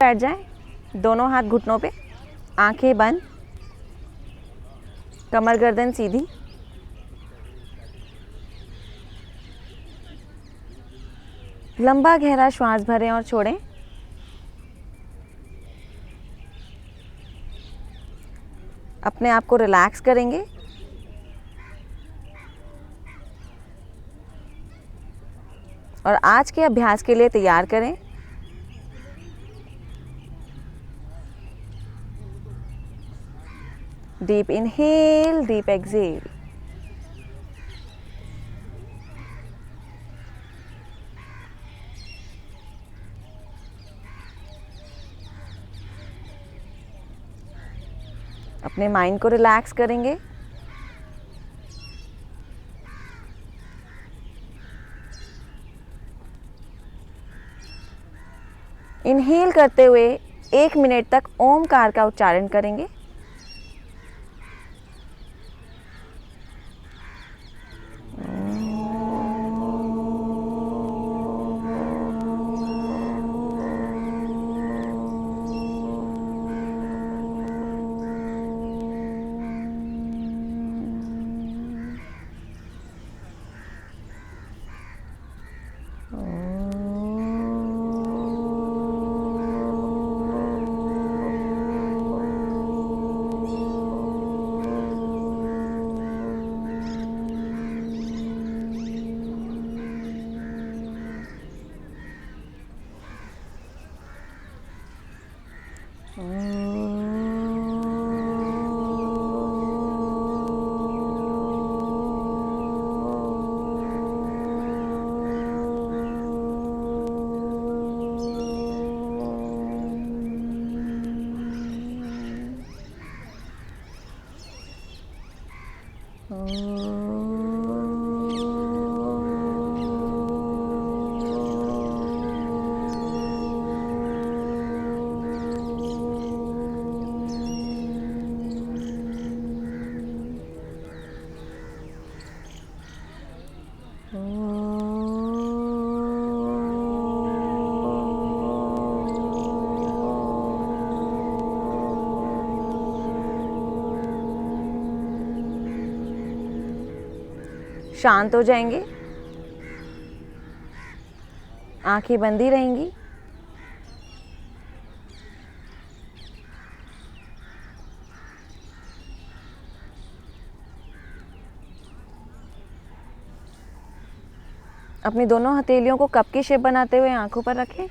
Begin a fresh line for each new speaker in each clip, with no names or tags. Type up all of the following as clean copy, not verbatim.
बैठ जाएं, दोनों हाथ घुटनों पे, आंखें बंद, कमर गर्दन सीधी। लंबा गहरा श्वास भरें और छोड़ें। अपने आप को रिलैक्स करेंगे। और आज के अभ्यास के लिए तैयार करें। Deep inhale, deep exhale. अपने माइंड को रिलैक्स करेंगे। इनहेल करते हुए 1 मिनट तक ओमकार का उच्चारण करेंगे। शांत हो जाएंगे, आंखें बंदी रहेंगी। अपनी दोनों हथेलियों को कप की शेप बनाते हुए आंखों पर रखें।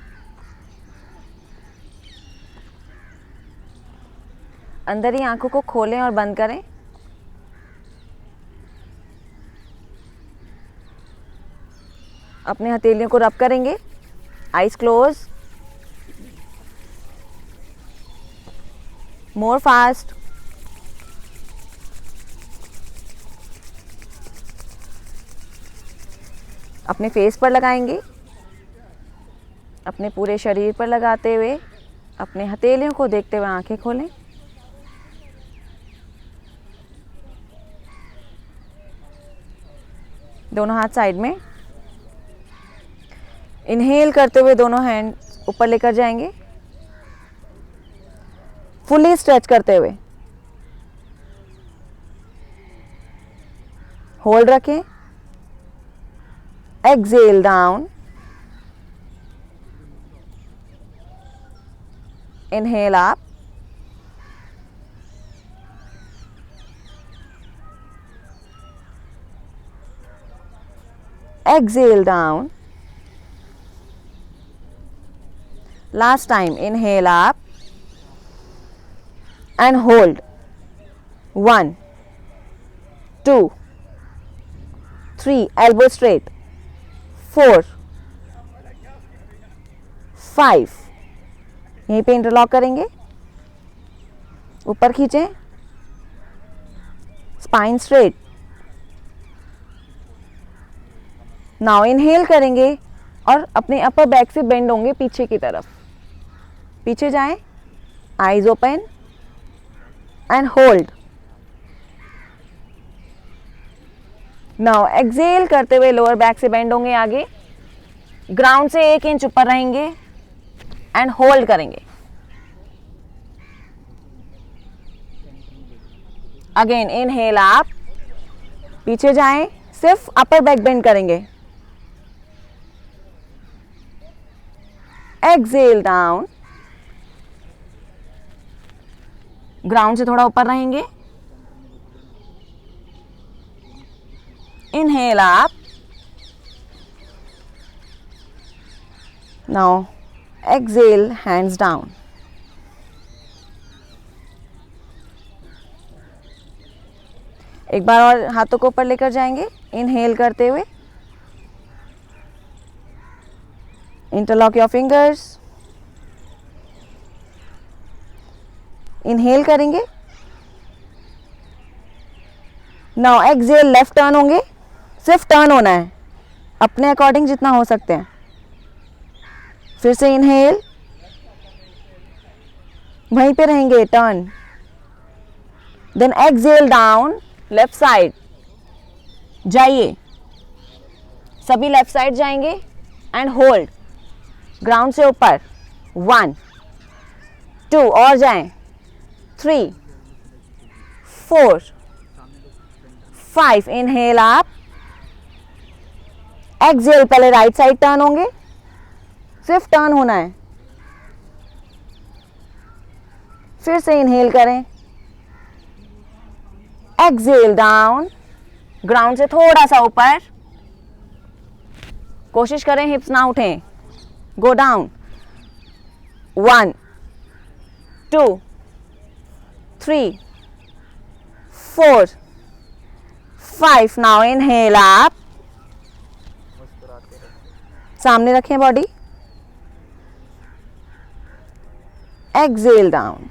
अंदर ही आंखों को खोलें और बंद करें। अपने हथेलियों को रब करेंगे। Eyes close. More fast. अपने फेस पर लगाएंगे। अपने पूरे शरीर पर लगाते हुए अपने हथेलियों को देखते हुए आंखें खोलें। दोनों हाथ साइड में। इनहेल करते हुए दोनों हैंड ऊपर लेकर जाएंगे, फुली स्ट्रेच करते हुए। होल्ड रखें। Exhale down. Inhale up. Exhale down. Last time, inhale up and hold. 1, 2, 3, elbow straight. 4, 5. यहीं पे इंटरलॉक करेंगे, ऊपर खींचें, स्पाइन स्ट्रेट। नाउ इनहेल करेंगे और अपने अपर बैक से बेंड होंगे पीछे की तरफ। पीछे जाएं, eyes open and hold. Now exhale करते हुए लोअर बैक से बेंड होंगे आगे, ग्राउंड से 1 इंच ऊपर रहेंगे एंड होल्ड करेंगे। अगेन इनहेल आप, पीछे जाएं, सिर्फ अपर बैक बेंड करेंगे. एक्सेल डाउन, ग्राउंड से थोड़ा ऊपर रहेंगे. इनहेल आप, नाउ एक्सेल हैंड्स डाउन. एक बार और हाथों को ऊपर लेकर जाएंगे. इनहेल करते हुए, इंटरलॉक योर फिंगर्स. इनहेल करेंगे. नाउ एक्सेल, लेफ्ट टर्न होंगे. सिर्फ टर्न होना है, अपने अकॉर्डिंग जितना हो सकते हैं. फिर से इनहेल, वहीं पे रहेंगे, turn. Then exhale down, left side जाइए, सभी लेफ्ट साइड जाएंगे एंड होल्ड ग्राउंड से ऊपर. 1 2 और जाएं. 3 4 5. इनहेल आप, एक्सेल, पहले राइट साइड टर्न होंगे, सिर्फ टर्न होना है. फिर से इनहेल करें. एक्सेल डाउन, ग्राउंड से थोड़ा सा ऊपर. कोशिश करें हिप्स ना उठें. Go down. 1 2 3 4 5. नाउ इनहेल आप, सामने रखें बॉडी. एक्सेल डाउन,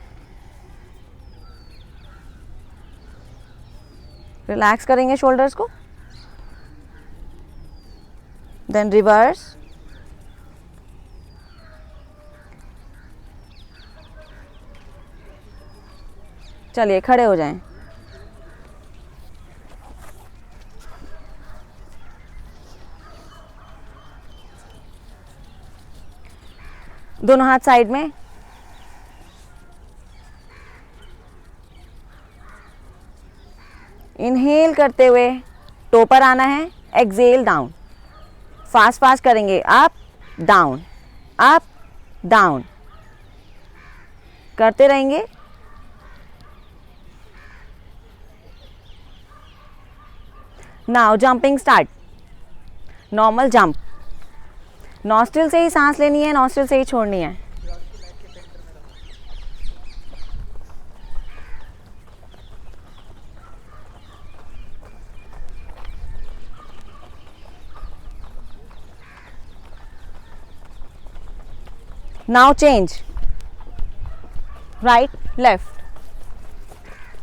रिलैक्स करेंगे शोल्डर्स को. Then reverse. चलिए खड़े हो जाएं. दोनों हाथ साइड में. इनहेल करते हुए टो पर आना है. एक्सेल डाउन, फास्ट फास्ट करेंगे. अप डाउन, अप डाउन करते रहेंगे. Now jumping start. Normal jump, nostril से ही सांस लेनी है, नॉस्ट्रिल से ही छोड़नी है. Now change. Right left,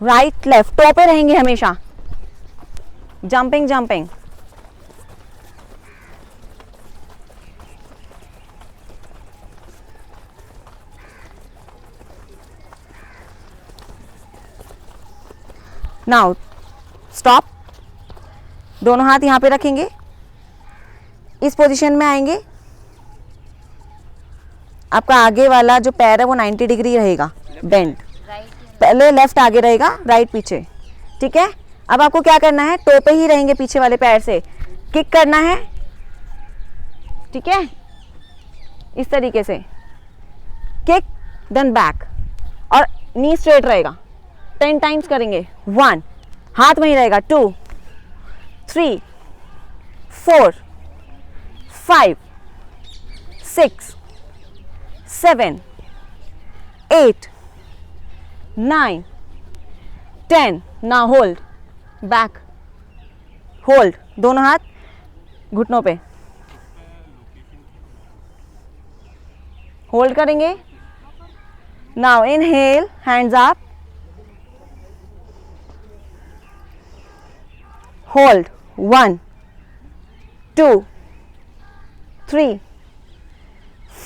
right left. Toe पे रहेंगे हमेशा. Jumping jumping. Now stop. दोनों हाथ यहां पे रखेंगे. इस पोजीशन में आएंगे. आपका आगे वाला जो पैर है वो 90 डिग्री रहेगा बेंड. पहले लेफ्ट आगे रहेगा, राइट पीछे. ठीक है. अब आपको क्या करना है, टो पे ही रहेंगे पीछे वाले पैर से. किक करना है. ठीक है, इस तरीके से किक, देन बैक, और नी स्ट्रेट रहेगा. 10 टाइम्स करेंगे. 1, हाथ वहीं रहेगा. 2 3 4 5 6 7 8 9 10. Now hold back, hold. दोनों हाथ घुटनों पे होल्ड करेंगे. Now inhale, hands up, hold. 1 2 3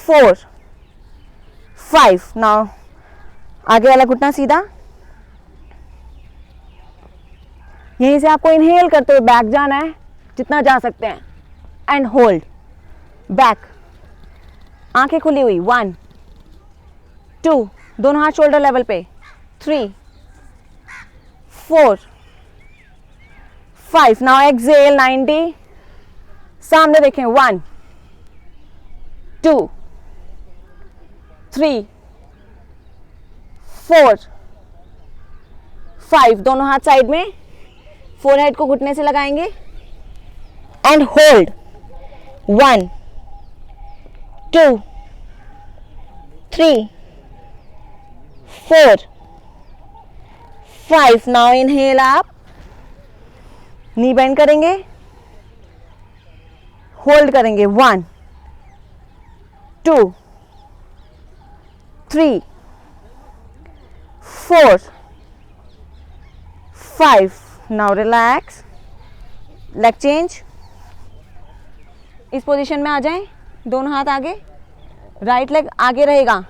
4 5. Now आगे वाला घुटना सीधा. यहीं से आपको इनहेल करते हुए बैक जाना है, जितना जा सकते हैं, एंड होल्ड बैक. आंखें खुली हुई. 1 2, दोनों हाथ शोल्डर लेवल पे. 3 4, 5. Now exhale 90. सामने देखें 1, 2, 3, 4, 5. दोनों हाथ साइड में, फोरहेड को घुटने से लगाएंगे एंड होल्ड 1, 2, 3, 4, 5. नाउ इनहेल आप, नी बेंड करेंगे, होल्ड करेंगे 1, 2, 3, 4, 5. नाउ रिलैक्स, लेग चेंज, इस पोजीशन में आ जाएं, दोनों हाथ आगे, राइट लेग आगे रहेगा,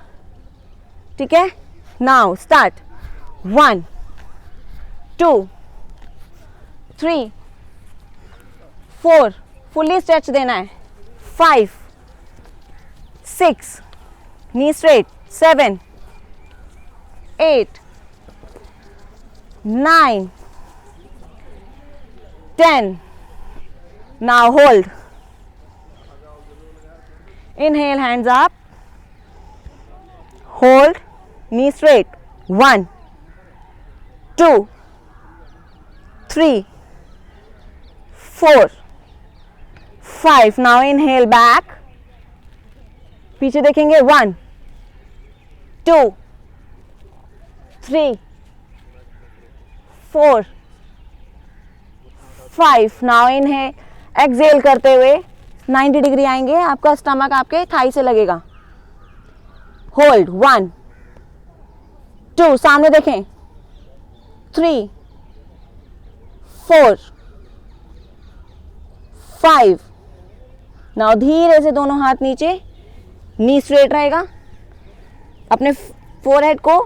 ठीक है। नाउ स्टार्ट 1, 2, 3, 4, फुल्ली स्ट्रेच देना है, 5, 6, knee straight, 7, 8, 9, 10. Now hold. Inhale, hands up. Hold, knee straight. 1, 2, 3, 4, 5. Now inhale back. पीछे देखेंगे 1, 2, 3, 4, 5. नाउ इनहेल, एक्सहेल करते हुए 90 डिग्री आएंगे, आपका स्टमक आपके थाई से लगेगा, होल्ड 1, 2, सामने देखें, 3, 4, 5. नाउ धीरे से दोनों हाथ नीचे, नी स्ट्रेट रहेगा, अपने फोरहेड को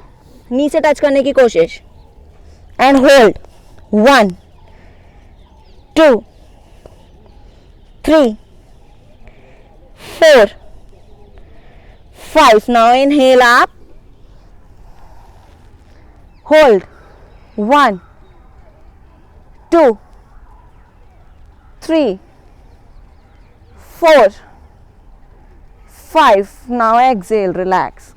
नी से टच करने की कोशिश and hold 1, 2, 3, 4, 5. Now inhale up, hold 1, 2, 3, 4, 5. Now exhale, relax.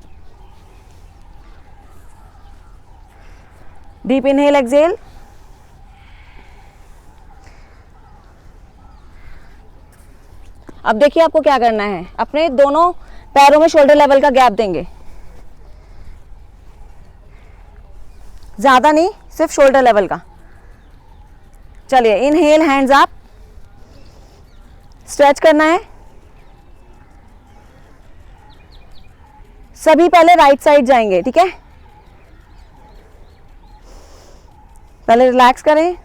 Deep inhale, exhale. अब देखिए आपको क्या करना है, अपने दोनों पैरों में शोल्डर लेवल का गैप देंगे, ज्यादा नहीं, सिर्फ शोल्डर लेवल का। चलिए इनहेल, हैंड्स अप, स्ट्रेच करना है। सभी पहले राइट साइड जाएंगे, ठीक है। पहले रिलैक्स करें,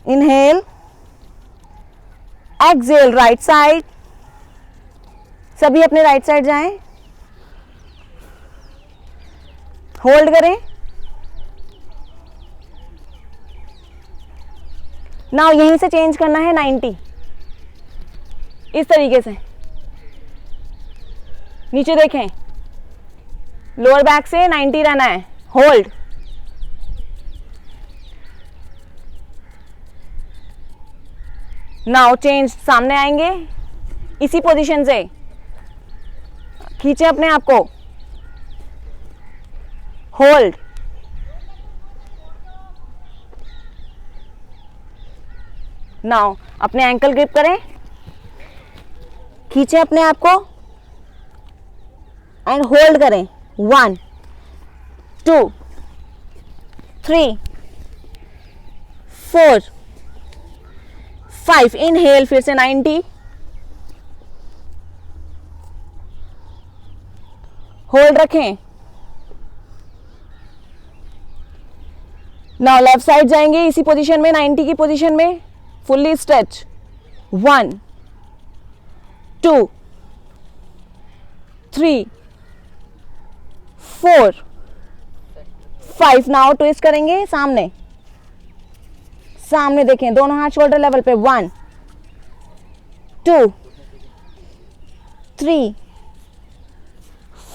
इनहेल, एक्सहेल राइट साइड, सभी अपने राइट साइड जाएं, होल्ड करें। नाउ यहीं से चेंज करना है 90, इस तरीके से नीचे देखें, लोअर बैक से 90 रहना है, होल्ड, नाउ चेंज, सामने आएंगे, इसी पोजीशन से खींचे अपने आप को, होल्ड, नाउ अपने एंकल ग्रिप करें, खींचे अपने आप को एंड होल्ड करें, 1, 2, 3, 4, 5. इनहेल, फिर से 90, होल्ड रखें। नाउ लेफ्ट साइड जाएंगे, इसी पोजीशन में, 90 की पोजीशन में, फुल्ली स्ट्रेच, 1, 2, 3, 4, 5. नाउ ट्विस्ट करेंगे, सामने सामने देखें, दोनों हाथ शोल्डर लेवल पे, 1, 2, 3,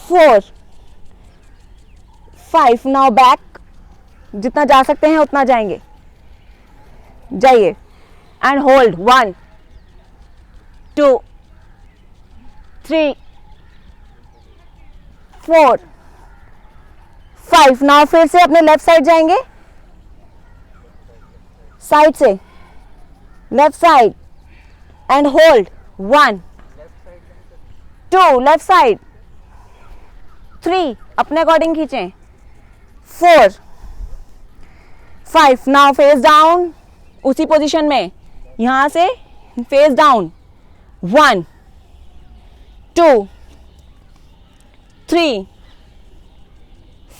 4, 5. नाउ बैक, जितना जा सकते हैं उतना जाएंगे, जाइए एंड होल्ड 1 2 3 4 5। नाउ फिर से अपने लेफ्ट साइड जाएंगे, साइड से left side and hold 1 2 left side 3 अपने अकॉर्डिंग खींचें 4 5। नाउ फेस डाउन, उसी पोजीशन में यहां से फेस डाउन 1 2 3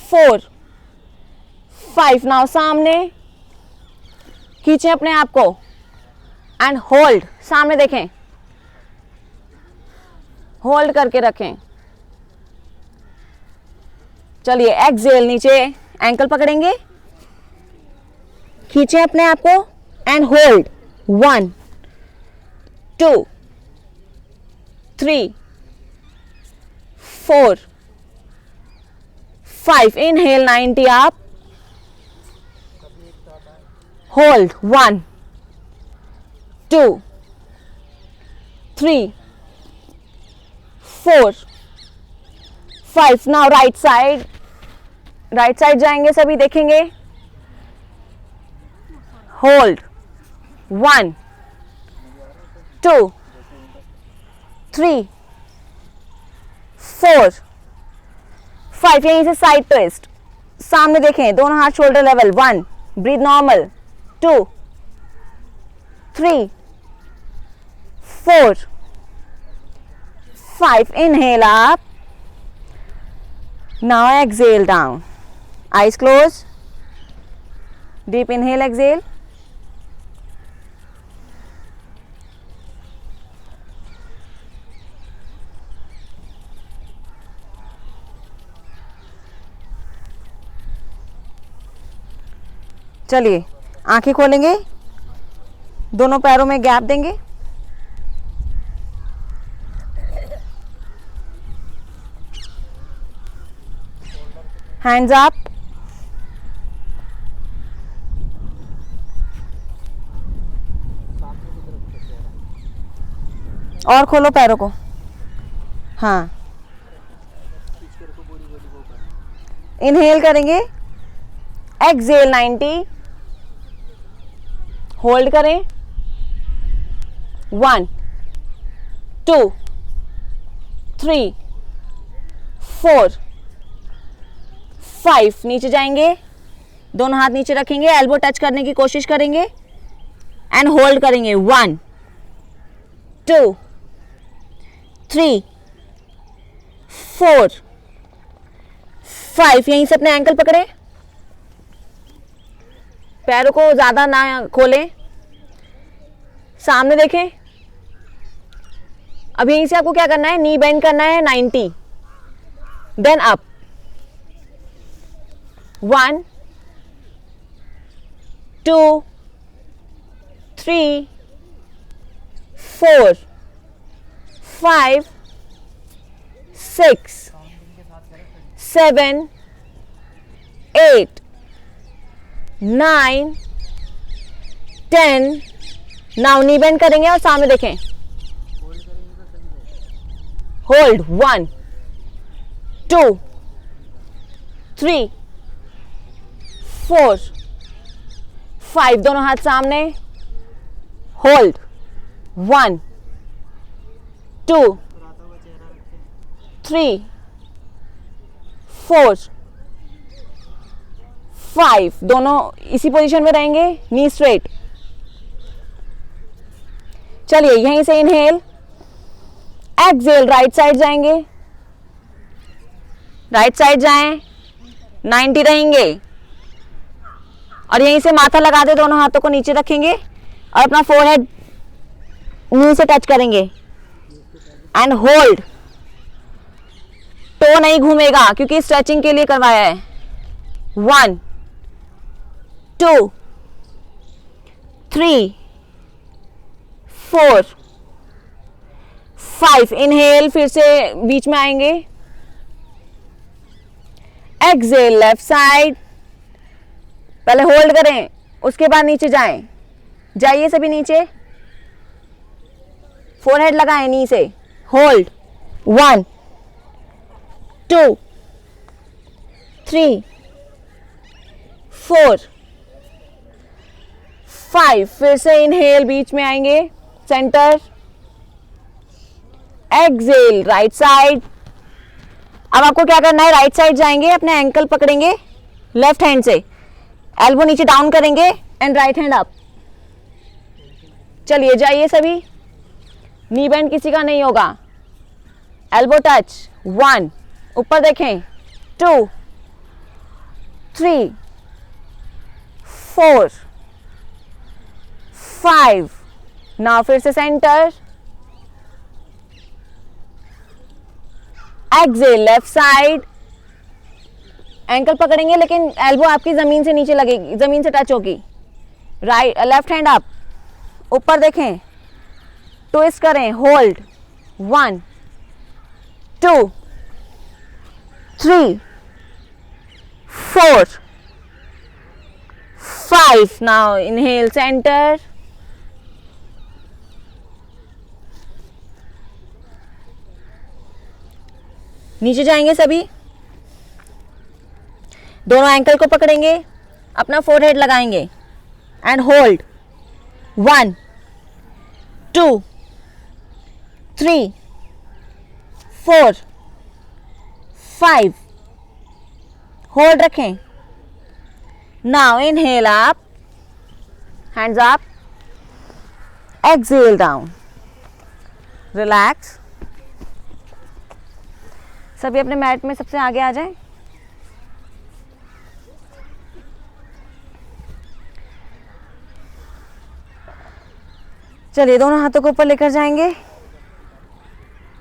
4 5। नाउ सामने खींचें अपने आप को एंड होल्ड, सामने देखें, होल्ड करके रखें। चलिए एक्सहेल, नीचे एंकल पकड़ेंगे, खींचें अपने आप को एंड होल्ड 1 2 3 4 5। इनहेल 90 आप, hold 1 2 3 4 5। Now right side, right side जाएंगे, सभी देखेंगे, होल्ड 1 2 3 4 5। यहीं से साइड ट्विस्ट, सामने देखें, दोनों हाथ शोल्डर लेवल 1 ब्रीथ नॉर्मल 2 3 4 5। इनहेल up, now exhale down, eyes closed, deep inhale, exhale, चलिए आंखें खोलेंगे, दोनों पैरों में गैप देंगे, हैंड्स अप, और खोलो पैरों को, हाँ, इनहेल करेंगे, एक्सहेल 90, होल्ड करें 1 2 3 4 5। नीचे जाएंगे, दोनों हाथ नीचे रखेंगे, एल्बो टच करने की कोशिश करेंगे एंड होल्ड करेंगे 1 2 3 4 5। यहीं से अपने एंकल पकड़े, पैरों को ज्यादा ना खोलें, सामने देखें। अब यहीं से आपको क्या करना है, नी बेंड करना है 90, देन अप 1 2 3 4 5 6 7 8 9 10। नाउ नी बेंड करेंगे और सामने देखें, होल्ड 1 2 3 4 5। दोनों हाथ सामने, होल्ड 1 2 3 4 5। दोनों इसी पोजीशन में रहेंगे, नी स्ट्रेट। चलिए यहीं से इनहेल, एक्सहेल, राइट साइड जाएंगे, राइट साइड जाएं, 90 रहेंगे और यहीं से माथा लगा दे, दोनों हाथों को नीचे रखेंगे और अपना फोरहेड नी से टच करेंगे एंड होल्ड। टो नहीं घूमेगा क्योंकि स्ट्रेचिंग के लिए करवाया है। 1 2 3 4 5। इनहेल, फिर से बीच में आएंगे, एक्सहेल लेफ्ट साइड पहले होल्ड करें, उसके बाद नीचे जाएं, जाइए सभी नीचे, फोरहेड लगाएं नी से, होल्ड, 1 2 3 4 5, फिर से इनहेल, बीच में आएंगे, सेंटर, एक्सेल, राइट साइड। अब आपको क्या करना है, राइट साइड जाएंगे, अपने एंकल पकड़ेंगे लेफ्ट हैंड से, एल्बो नीचे डाउन करेंगे एंड राइट हैंड अप। चलिए जाइए सभी, नी बेंड किसी का नहीं होगा, एल्बो टच, 1, ऊपर देखें, 2 3 4 5, नाउ फिर से centre, exhale, left side, ankle पकड़ेंगे लेकिन एल्बो आपकी जमीन से नीचे लगेगी, जमीन से टच होगी, राइट लेफ्ट हैंड अप, ऊपर देखें, ट्विस्ट करें, होल्ड, 1 2 3 4 5, नाउ इनहेल, सेंटर, नीचे जाएंगे सभी, दोनों एंकल को पकड़ेंगे, अपना फोरहेड लगाएंगे एंड होल्ड, 1 2 3 4 5, होल्ड रखें, now inhale up, hands up, Excel down, relax. सभी अपने मैट में सबसे आगे आ जाएं। चलिए दोनों हाथों को ऊपर लेकर जाएंगे,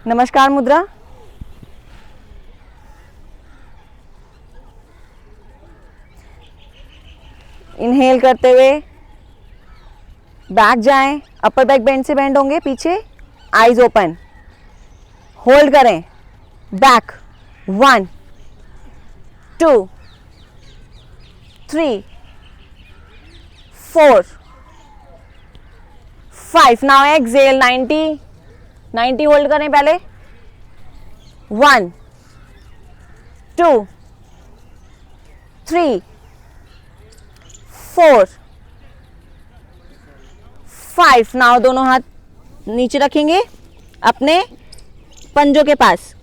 नमस्कार मुद्रा। इनहेल करते हुए बैक जाएं, अपर बैक बेंड से बेंड होंगे पीछे, आईज ओपन, होल्ड करें, बैक, 1 2 3 4 5, नाउ एक्सेल, 90 होल्ड करें पहले, 1 2 3 4 5, नाउ दोनों हाथ नीचे रखेंगे अपने पंजों के पास,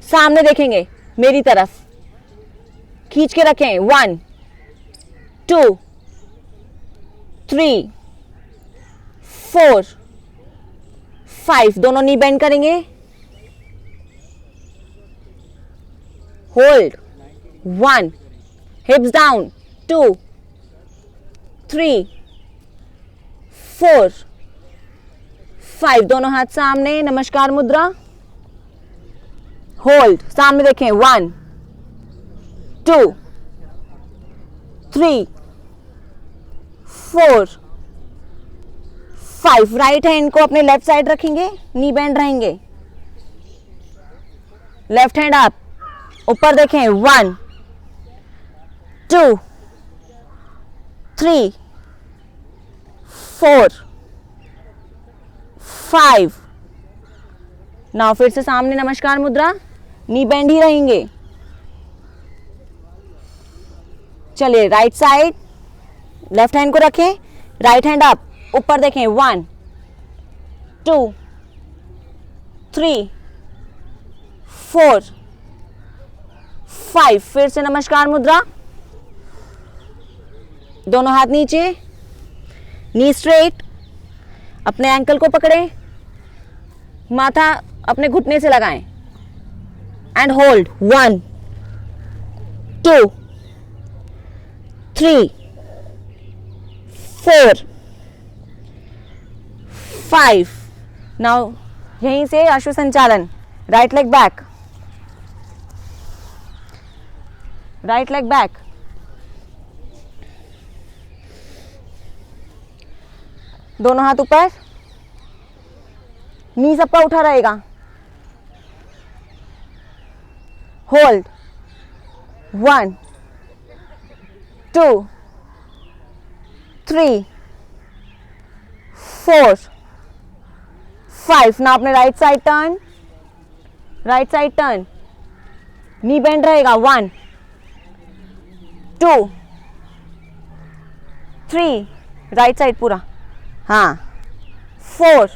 सामने देखेंगे मेरी तरफ, खींच के रखें, 1 2 3 4 5, दोनों नी बेंड करेंगे, होल्ड, 1, हिप्स डाउन, 2 3 4 5, दोनों हाथ सामने, नमस्कार मुद्रा, होल्ड, सामने देखें, 1 2 3 4 5, राइट हैंड को अपने लेफ्ट साइड रखेंगे, नी बेंड रहेंगे, लेफ्ट हैंड अप, ऊपर देखें, 1 2 3 4 5, नाउ फिर से सामने, नमस्कार मुद्रा, नी बेंड ही रहेंगे। चलिए राइट साइड, लेफ्ट हैंड को रखें, राइट हैंड अप, ऊपर देखें, 1 2 3 4 5, फिर से नमस्कार मुद्रा, दोनों हाथ नीचे, नी स्ट्रेट, अपने एंकल को पकड़ें, माथा अपने घुटने से लगाएं एंड होल्ड, 1 2 3 4 5, नाउ यहीं से अश्व संचालन, right leg back, right leg back, दोनों हाथ ऊपर, नी सबका उठा रहेगा, होल्ड, 1 2 3 4 5. ना अपने right side turn, right side turn, knee bend रहेगा. 1 2 3, राइट साइड पूरा. हाँ 4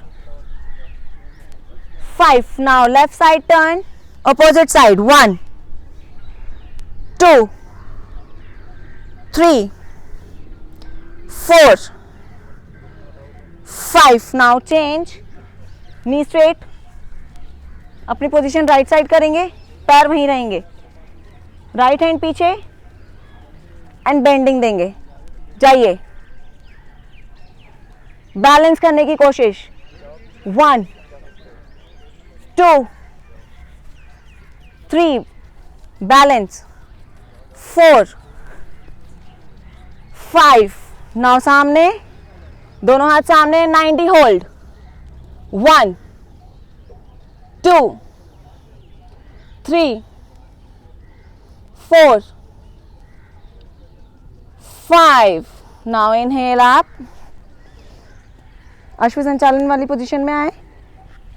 5. Now left side turn, opposite side. 1 2 3 4 5. Now change, knee straight, अपनी पोजीशन राइट साइड करेंगे, पैर वहीं रहेंगे, राइट हैंड पीछे एंड बेंडिंग देंगे. जाइए, बैलेंस करने की कोशिश. 1 2 3, बैलेंस. 4 5. नाउ सामने, दोनों हाथ सामने, 90 होल्ड. 1 2 3 4 5. नाउ इनहेल आप, अश्व संचालन वाली पोजीशन में आए,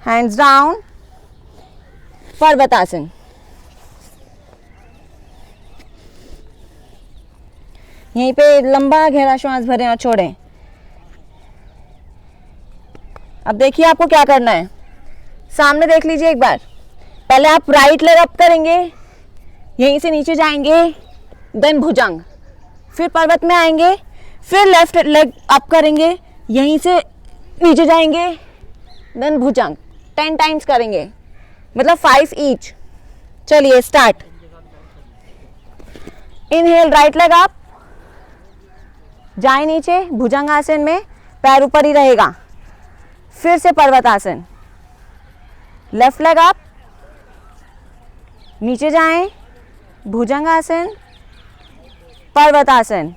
हैंड्स डाउन, पर्वतासन. यहीं पे लंबा गहरा श्वास भरें और छोड़ें. अब देखिए आपको क्या करना है. सामने देख लीजिए एक बार. पहले आप राइट लेग अप करेंगे, यहीं से नीचे जाएंगे, देन भुजंग, फिर पर्वत में आएंगे, फिर लेफ्ट लेग अप करेंगे, यहीं से नीचे जाएंगे, देन भुजंग. 10 टाइम्स करेंगे, मतलब 5 ईच. चलिए start. Inhale, right leg up, जाए नीचे भुजंग आसन में, पैर ऊपर ही रहेगा. फिर से पर्वतासन, लेफ्ट लेग अप, नीचे जाएं, भुजंग आसन, पर्वतासन.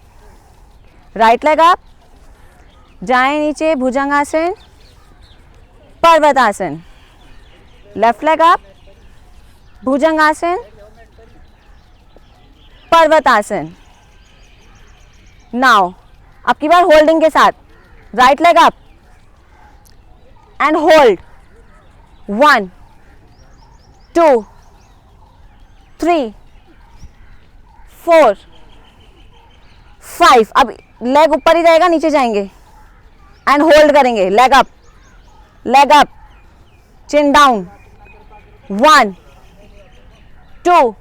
राइट लेग अप, जाएं नीचे, भुजंग आसन, पर्वतासन. लेफ्ट लेग अप, भुजंग आसन, पर्वतासन. नाउ अब की बार होल्डिंग के साथ, right leg up and hold. 1 2 3 4 5. अब लेग ऊपर ही रहेगा, नीचे जाएंगे एंड होल्ड करेंगे. Leg up, leg up, chin down. 1 2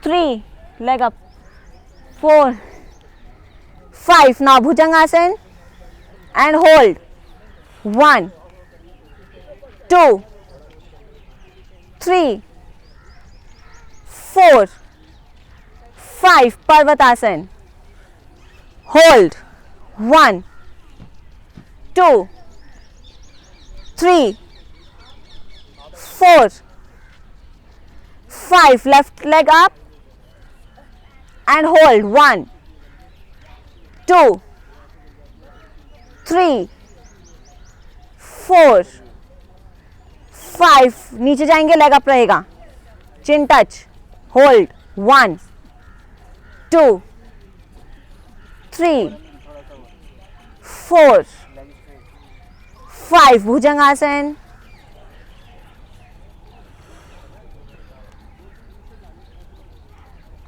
3, leg up. 4 5. Now Bhujangasana and hold. 1 2 3 4 5. Parvatasana, hold. 1 2 3 4 5. Left leg up and hold. 1 2 3 4 5. नीचे जाएंगे, लेग अप रहेगा, चिन टच, होल्ड. 1 2 3 4 5. भुजंगासन,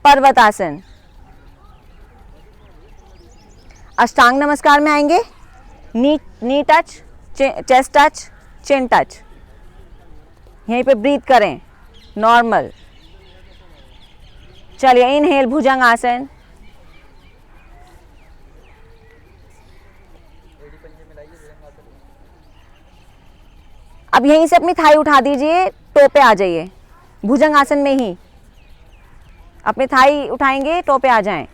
पर्वतासन. अष्टांग नमस्कार में आएंगे, नी टच, चेस्ट टच, चिन टच. यहीं पे ब्रीथ करें नॉर्मल. चलिए इनहेल, भुजंग आसन. अब यहीं से अपनी थाई उठा दीजिए, टो पे आ जाइए. भुजंग आसन में ही अपनी थाई उठाएंगे, टो पे आ जाएं.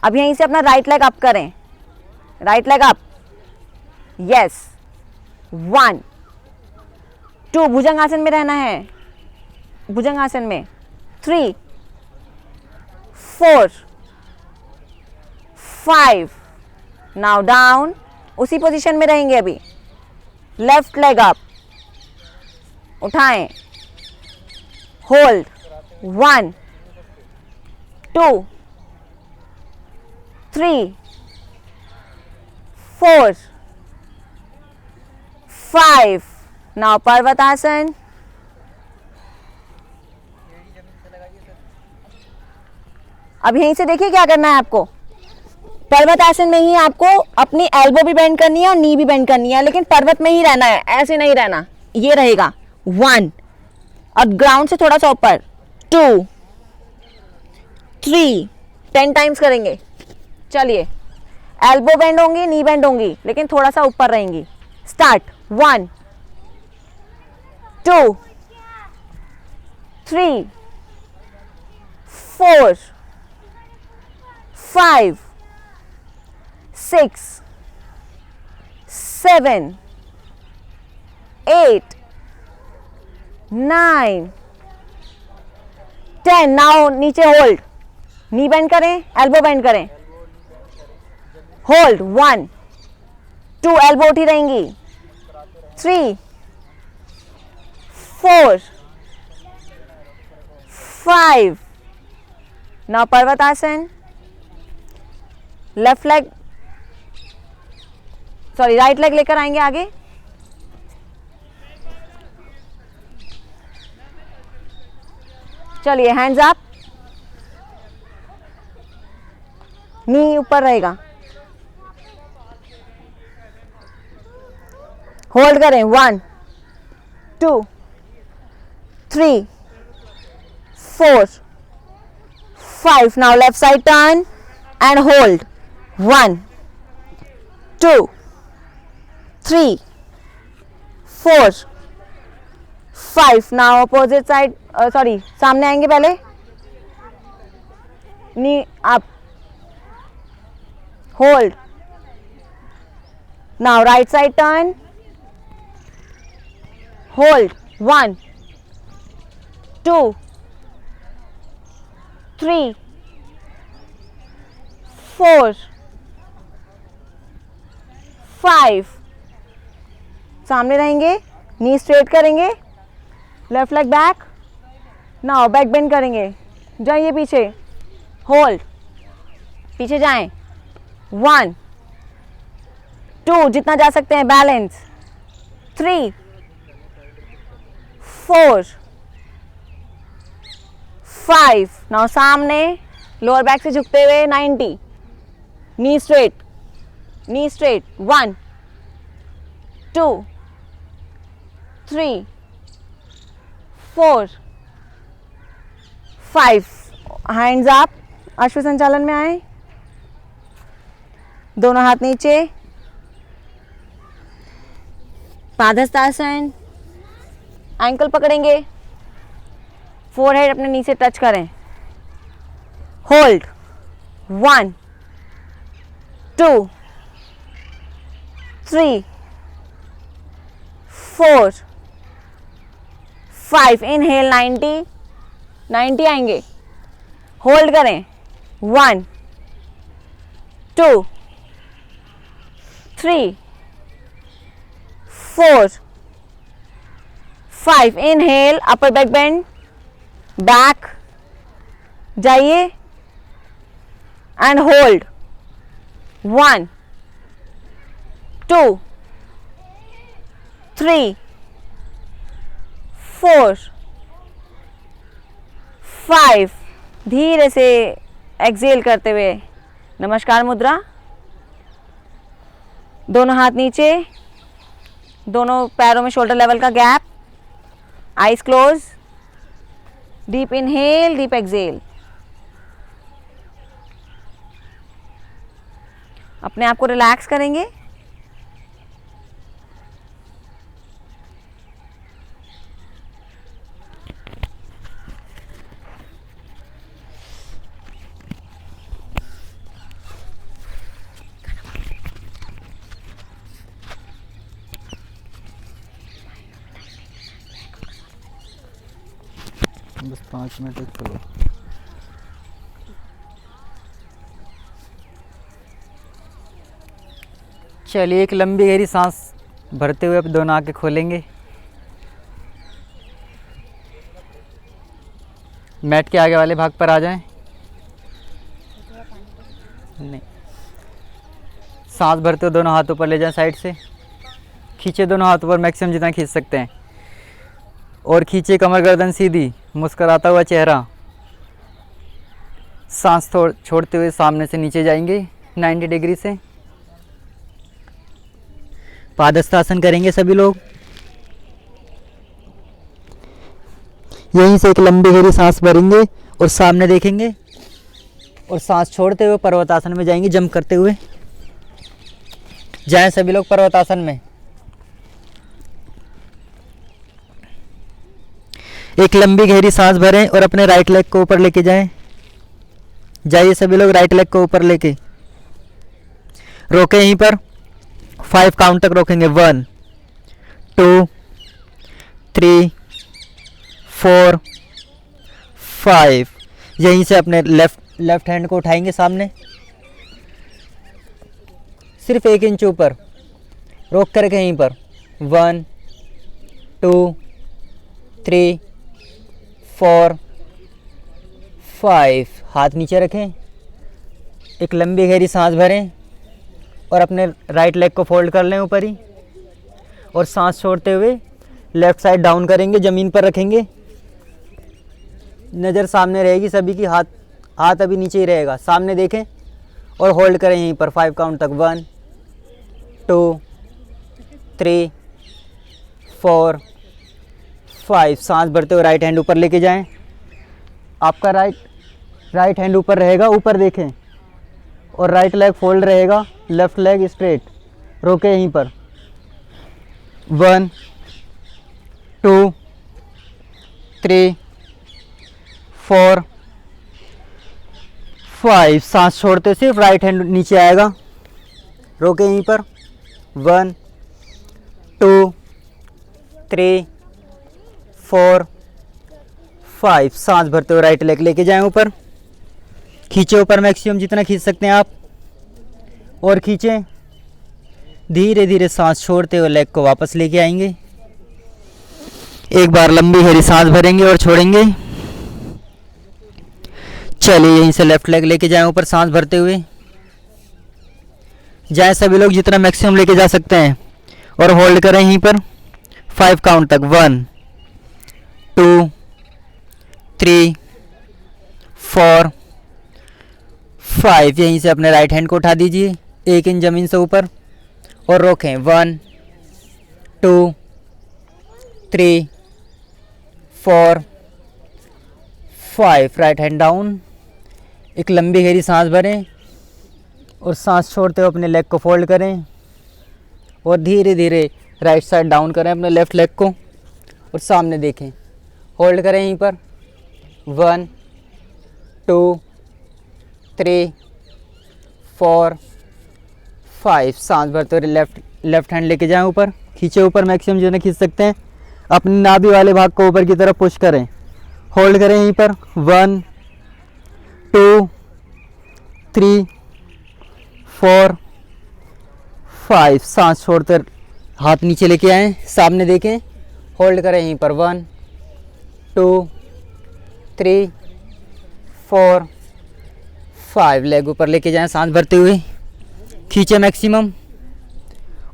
अब यहीं से अपना राइट लेग अप करें. Right leg up, yes. 1 2, भुजंग आसन में रहना है, भुजंग आसन में. 3 4 5. नाउ डाउन, उसी पोजीशन में रहेंगे अभी. लेफ्ट लेग अप, उठाएं, होल्ड. 1 2 3, 4, 5. Now Parvatasana. अब यहीं से देखिए क्या करना है आपको। पर्वतासन में ही आपको अपनी एल्बो भी बेंड करनी है और नी भी बेंड करनी है, लेकिन पर्वत में ही रहना है, ऐसे नहीं रहना। ये रहेगा 1 और ग्राउंड से थोड़ा सा ऊपर 2, 3, 10 टाइम्स करेंगे। चलिए, एल्बो बेंड होंगी, नी बेंड होंगी, लेकिन थोड़ा सा ऊपर रहेंगी। स्टार्ट 1, 2, 3, 4, 5, 6, 7, 8, 9, 10. नाउ नीचे होल्ड, नी बेंड करें, एल्बो बेंड करें, होल्ड 1, 2, एल्बो उठी रहेंगी, 3, 4, 5. Now Parvatasana, left leg right leg लेकर आएंगे आगे। चलिए, हैंड्स अप, नी ऊपर रहेगा, होल्ड करें 1, 2, 3, 4, 5. Now left side turn and hold 1, 2, 3, 4, 5. Now opposite side, सामने आएंगे पहले, knee up, hold. Now right side turn, hold 1, 2, 3, 4, 5. सामने रहेंगे, नी स्ट्रेट करेंगे, left leg back. Now back bend करेंगे, जाइए पीछे, होल्ड, पीछे जाएं, 1, 2, जितना जा सकते हैं, बैलेंस, 3, 4, 5. नाउ सामने, लोअर बैक से झुकते हुए 90, नी स्ट्रेट, 1, 2, 3, 4, 5. हैंड्स अप, अश्व संचालन में आए, दोनों हाथ नीचे, पादहस्तासन, एंकल पकड़ेंगे, फोरहेड अपने नी से टच करें, होल्ड 1, 2, 3, 4, 5. इनहेल 90 आएंगे, होल्ड करें 1, 2, 3, 4, 5. Inhale, upper back bend, back जाइए एंड होल्ड 1, 2, 3, 4, 5. धीरे से एक्सेल करते हुए नमस्कार मुद्रा, दोनों हाथ नीचे, दोनों पैरों में शोल्डर लेवल का गैप, eyes close, deep inhale, deep exhale. अपने आप को रिलैक्स करेंगे,
बस 5 मिनट तक चलो। चलिए, एक लंबी गहरी सांस भरते हुए अब दोनों आंखें खोलेंगे। मैट के आगे वाले भाग पर आ जाएं। नहीं, सांस भरते हुए दोनों हाथों पर ले जाएं साइड से। खींचे दोनों हाथों पर मैक्सिमम जितना खींच सकते हैं। और खींचे कमर गर्दन सीधी, मुस्कुराता हुआ चेहरा। सांस छोड़ते हुए सामने से नीचे जाएंगे 90 डिग्री से। पादहस्तासन करेंगे सभी लोग। यहीं से एक लंबी गहरी सांस भरेंगे और सामने देखेंगे और सांस छोड़ते हुए पर्वतासन में जाएंगे। जंप करते हुए जाएं सभी लोग पर्वतासन में। एक लंबी गहरी सांस भरें और अपने राइट लेग को ऊपर लेके जाएं। जाइए सभी लोग राइट लेग को ऊपर लेके। रोके यहीं पर, 5 काउंट तक रोकेंगे। 1 2 3 4 5। यहीं से अपने लेफ्ट हैंड को उठाएंगे सामने, सिर्फ 1 इंच ऊपर। रोक करके यहीं पर 1 2 3 4 5। हाथ नीचे रखें, एक लंबी गहरी सांस भरें और अपने राइट लेग को फोल्ड कर लें ऊपर ही। और सांस छोड़ते हुए लेफ्ट साइड डाउन करेंगे, ज़मीन पर रखेंगे। नज़र सामने रहेगी सभी की, हाथ अभी नीचे ही रहेगा। सामने देखें और होल्ड करें यहीं पर 5 काउंट तक। 1 2 3 4 5। सांस भरते हुए राइट हैंड ऊपर लेके जाएं। आपका राइट हैंड ऊपर रहेगा, ऊपर देखें। और राइट लेग फोल्ड रहेगा, लेफ्ट लेग स्ट्रेट। रोके यहीं पर 1 2 3 4 5। सांस छोड़ते सिर्फ राइट हैंड नीचे आएगा। रोके यहीं पर 1 2 3 4 5। सांस भरते हुए राइट लेग लेके जाएं ऊपर। खींचे ऊपर मैक्सिमम जितना खींच सकते हैं आप। और खींचें, धीरे धीरे सांस छोड़ते हुए लेग को वापस लेके आएंगे। एक बार लंबी गहरी सांस भरेंगे और छोड़ेंगे। चलिए यहीं से लेफ्ट लेग लेके जाएं ऊपर, सांस भरते हुए जाएं सभी लोग जितना मैक्सिमम लेके जा सकते हैं। और होल्ड करें यहीं पर 5 काउंट तक। 1 2 3 4 5। यहीं से अपने राइट हैंड को उठा दीजिए 1 इंच ज़मीन से ऊपर और रोकें। 1 2 3 4 5। Right hand down. एक लंबी गहरी सांस भरें और सांस छोड़ते हुए अपने लेग को फोल्ड करें और धीरे धीरे राइट साइड डाउन करें अपने लेफ्ट लेग को और सामने देखें। होल्ड करें यहीं पर 1 2 3 4 5। सांस भरते हुए लेफ्ट हैंड लेके जाएं ऊपर। खींचे ऊपर मैक्सिमम जो है खींच सकते हैं। अपने नाभि वाले भाग को ऊपर की तरफ पुश करें। होल्ड करें यहीं पर 1 2 3 4 5। सांस छोड़कर हाथ नीचे लेके आएं, सामने देखें। होल्ड करें यहीं पर 1 2 3 4 5। लेग ऊपर लेके जाएं सांस भरते हुए। खींचे मैक्सिमम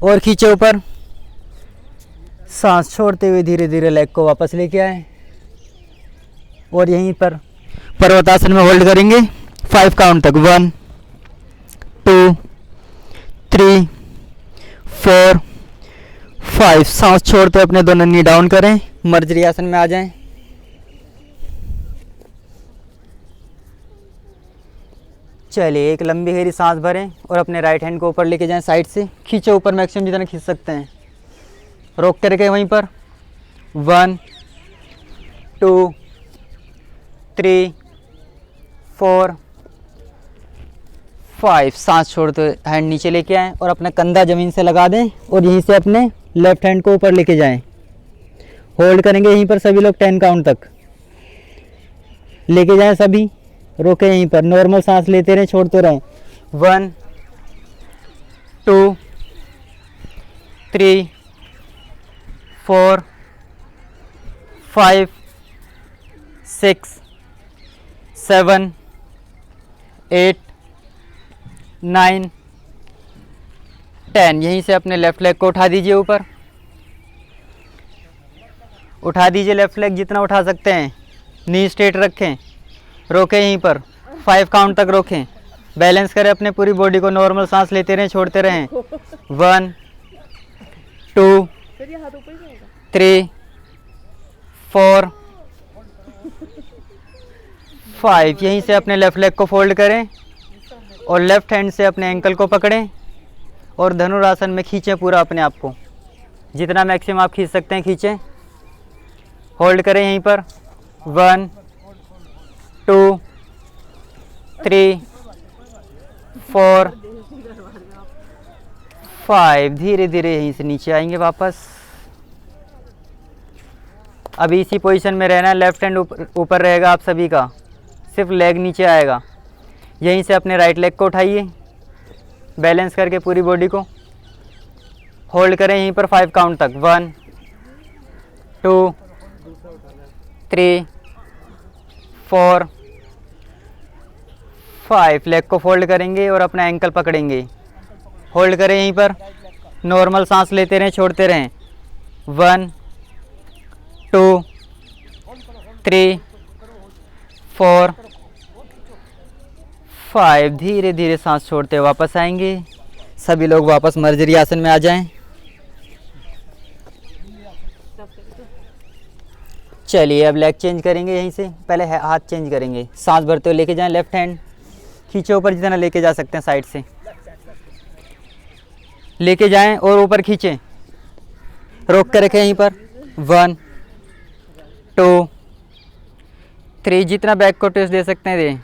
और खींचे ऊपर। सांस छोड़ते हुए धीरे धीरे लेग को वापस लेके आएं और यहीं पर पर्वतासन में होल्ड करेंगे 5 काउंट तक। 1 2 3 4 5। सांस छोड़ते अपने दोनों नी डाउन करें, मर्जरी आसन में आ जाएं। चलिए एक लंबी गहरी सांस भरें और अपने राइट हैंड को ऊपर लेके जाएं साइड से। खींचे ऊपर मैक्सिमम जितना खींच सकते हैं। रोक करके वहीं पर 1 2 3 4 5। सांस छोड़ते हैंड नीचे लेके आएं और अपना कंधा ज़मीन से लगा दें और यहीं से अपने लेफ्ट हैंड को ऊपर लेके जाएं। होल्ड करेंगे यहीं पर सभी लोग 10 काउंट तक। लेके जाएं सभी। रोके यहीं पर, नॉर्मल सांस लेते रहें, छोड़ते रहें। 1 2 3 4 5 6 7 8 9 10। यहीं से अपने लेफ़्ट लेग को उठा दीजिए ऊपर, उठा दीजिए लेफ़्ट लेग जितना उठा सकते हैं। नी स्ट्रेट रखें, रोकें यहीं पर, 5 काउंट तक रोकें। बैलेंस करें अपने पूरी बॉडी को, नॉर्मल सांस लेते रहें, छोड़ते रहें। 1 2 3 4 5। यहीं से अपने लेफ़्ट लेग को फोल्ड करें और लेफ़्ट हैंड से अपने एंकल को पकड़ें और धनुरासन में खींचें पूरा अपने आप को, जितना मैक्सिमम आप खींच सकते हैं खींचें। होल्ड करें यहीं पर। 1 2 3 4 5। धीरे धीरे यहीं से नीचे आएंगे वापस। अभी इसी पोजीशन में रहना है, लेफ़्ट हैंड ऊपर रहेगा आप सभी का, सिर्फ लेग नीचे आएगा। यहीं से अपने राइट लेग को उठाइए, बैलेंस करके पूरी बॉडी को होल्ड करें यहीं पर 5 काउंट तक। 1 2 3 4 5। लेग को फोल्ड करेंगे और अपना एंकल पकड़ेंगे, होल्ड करें यहीं पर, नॉर्मल सांस लेते रहें, छोड़ते रहें। 1 2 3 4 5। धीरे धीरे सांस छोड़ते वापस आएंगे। सभी लोग वापस मर्जरी आसन में आ जाएं। चलिए अब लेग चेंज करेंगे। यहीं से पहले हाथ चेंज करेंगे। सांस भरते हुए लेके जाएं, लेफ्ट हैंड खींचे ऊपर, जितना लेके जा सकते हैं साइड से लेके जाएं और ऊपर खींचें, रोक कर रखें यहीं पर। 1 2 3। जितना बैक को ट्विस्ट दे सकते हैं दें।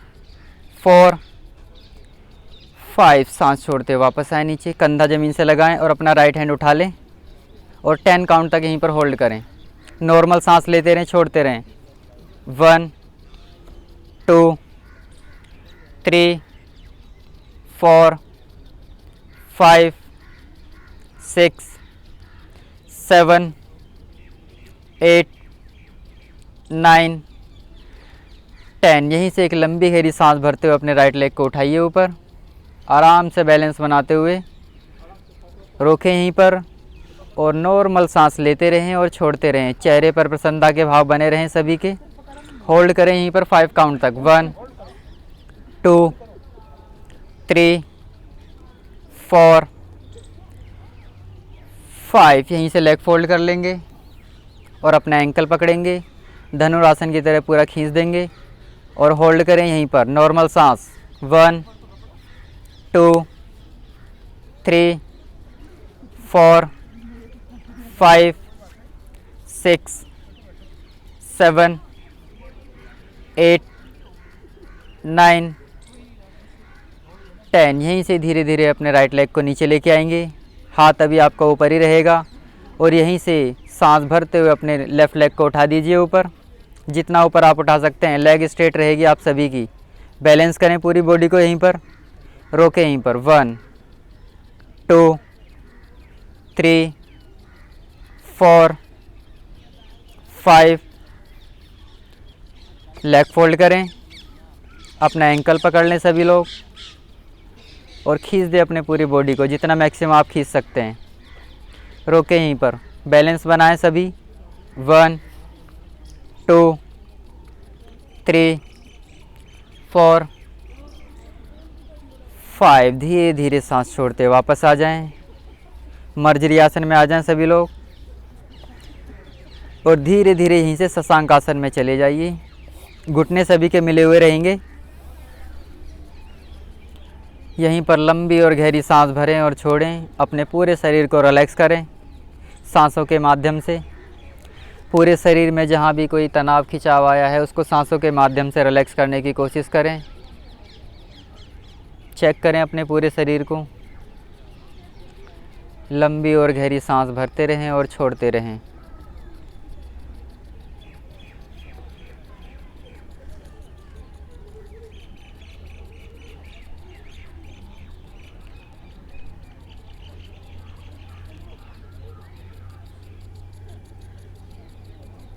4 5। सांस छोड़ते वापस आए नीचे, कंधा ज़मीन से लगाएं और अपना राइट हैंड उठा लें और 10 काउंट तक यहीं पर होल्ड करें। नॉर्मल सांस लेते रहें, छोड़ते रहें। 1 2 3 4 5 6 7 8 9 10। यहीं से एक लंबी गहरी सांस भरते हुए अपने राइट लेग को उठाइए ऊपर, आराम से बैलेंस बनाते हुए रोकें यहीं पर और नॉर्मल सांस लेते रहें और छोड़ते रहें। चेहरे पर प्रसन्नता के भाव बने रहें सभी के। होल्ड करें यहीं पर 5 काउंट तक। 1 2 3 4 5। यहीं से लेग फोल्ड कर लेंगे और अपना एंकल पकड़ेंगे, धनुरासन की तरह पूरा खींच देंगे और होल्ड करें यहीं पर, नॉर्मल सांस। 1 2 3 4 5 6 7 8 9 10। यहीं से धीरे धीरे अपने राइट लेग को नीचे लेके आएंगे, हाथ अभी आपका ऊपर ही रहेगा और यहीं से सांस भरते हुए अपने लेफ़्ट लेग को उठा दीजिए ऊपर, जितना ऊपर आप उठा सकते हैं। लेग स्ट्रेट रहेगी आप सभी की। बैलेंस करें पूरी बॉडी को यहीं पर, रोकें यहीं पर। 1 2 3 4 5। लेग फोल्ड करें, अपना एंकल पकड़ लें सभी लोग और खींच दें अपने पूरी बॉडी को, जितना मैक्सिमम आप खींच सकते हैं। रोकें यहीं पर, बैलेंस बनाएं सभी। 1 2 3 4 5। धीरे धीरे सांस छोड़ते वापस आ जाएं, मर्जरी आसन में आ जाएं सभी लोग और धीरे धीरे यहीं से शशांक आसन में चले जाइए। घुटने सभी के मिले हुए रहेंगे। यहीं पर लंबी और गहरी सांस भरें और छोड़ें, अपने पूरे शरीर को रिलैक्स करें सांसों के माध्यम से। पूरे शरीर में जहाँ भी कोई तनाव खिंचाव आया है उसको सांसों के माध्यम से रिलैक्स करने की कोशिश करें। चेक करें अपने पूरे शरीर को। लंबी और गहरी सांस भरते रहें और छोड़ते रहें।